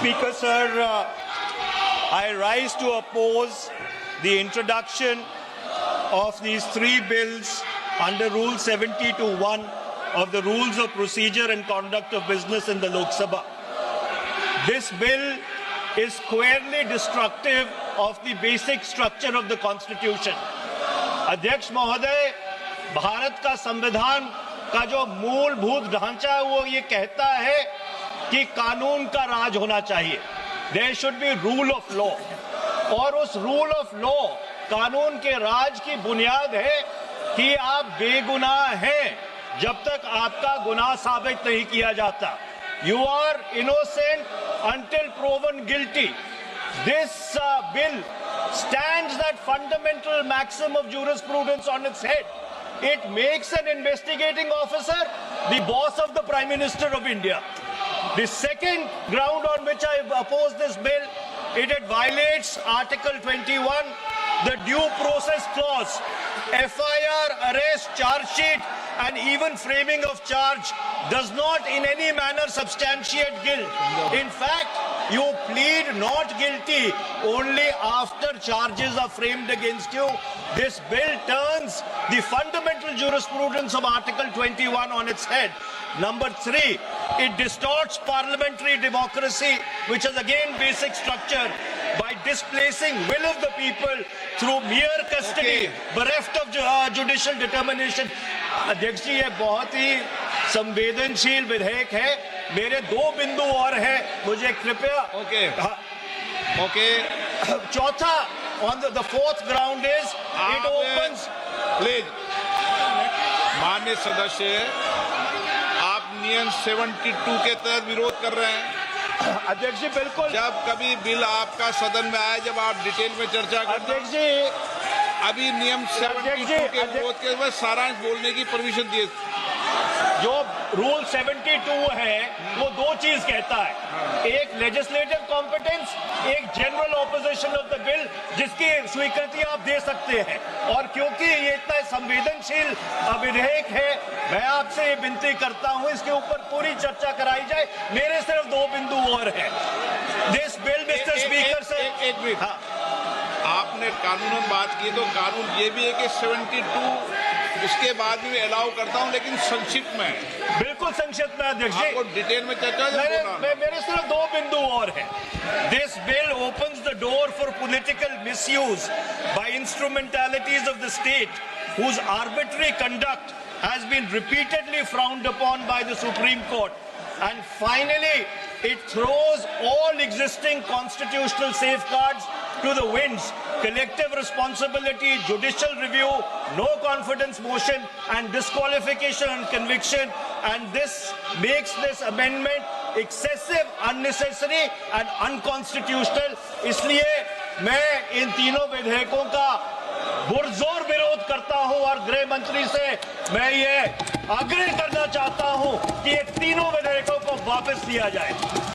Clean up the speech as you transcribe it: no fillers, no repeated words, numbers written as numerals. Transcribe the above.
Speaker, sir, I rise to oppose the introduction of these three bills under Rule 70(1) of the Rules of Procedure and Conduct of Business in the Lok Sabha. This bill is squarely destructive of the basic structure of the Constitution. अध्यक्ष महोदय, भारत का संविधान का जो मूलभूत ढांचा है वो ये कहता है कि कानून का राज होना चाहिए. There should be rule of law. और उस रूल ऑफ लॉ, कानून के राज की बुनियाद है कि आप बेगुनाह हैं जब तक आपका गुनाह साबित नहीं किया जाता. You are innocent until proven guilty. This bill stands that fundamental maxim of jurisprudence on its head. It makes an investigating officer the boss of the Prime Minister of India. The second ground on which I oppose this bill, it violates Article 21, the due process clause. FIR, arrest, charge sheet, and even framing of charge does not in any manner substantiate guilt. In fact, you plead not guilty only after charges are framed against you. This bill turns the fundamental jurisprudence of Article 21 on its head. Number three, it distorts parliamentary democracy, which is again basic structure, by displacing will of the people through mere custody, bereft of judicial determination. अध्यक्ष जी, ये बहुत ही संवेदनशील विधेयक है. मेरे दो बिंदु और हैं, मुझे कृपया. चौथा, on the fourth ground is it opens. Please माननीय सदस्य, आप नियम 72 के तहत विरोध कर रहे हैं. अध्यक्ष जी, बिल्कुल. जब कभी बिल आपका सदन में आए, जब आप डिटेल में चर्चा करते. अध्यक्ष जी, अभी नियम 72 के विरोध के बाद सारांश बोलने की परमिशन दिए. जो रूल 72 है वो दो चीज कहता है. एक लेजिस्लेटिव कॉम्पिटेंस, एक general opposition of the bill, जिसकी स्वीकृति आप दे सकते हैं. और क्योंकि ये इतना संवेदनशील विधेयक है, मैं आपसे ये विनती करता हूं इसके ऊपर पूरी चर्चा कराई जाए. मेरे सिर्फ दो बिंदु और हैं. दिस बिल, मिस्टर स्पीकर से एक मिनट. आपने कानून बात की तो कानून ये भी है कि 72 उसके बाद भी अलाउ करता हूं, लेकिन संक्षिप्त में. बिल्कुल संक्षिप्त में अध्यक्ष जी. आपको डिटेल में चर्चा. मेरे सिर्फ दो बिंदु और हैं. This bill opens the door for political misuse by instrumentalities of the state whose arbitrary conduct has been repeatedly frowned upon by the Supreme Court. And finally, it throws all existing constitutional safeguards to the winds. Collective responsibility, judicial review, no confidence motion, and disqualification and conviction. And this makes this amendment excessive, unnecessary, and unconstitutional. इसलिए मैं इन तीनों विधेयकों का पुरजोर विरोध करता हूं और गृह मंत्री से मैं ये आग्रह करना चाहता हूं कि ये तीनों विधेयकों को वापस लिया जाए.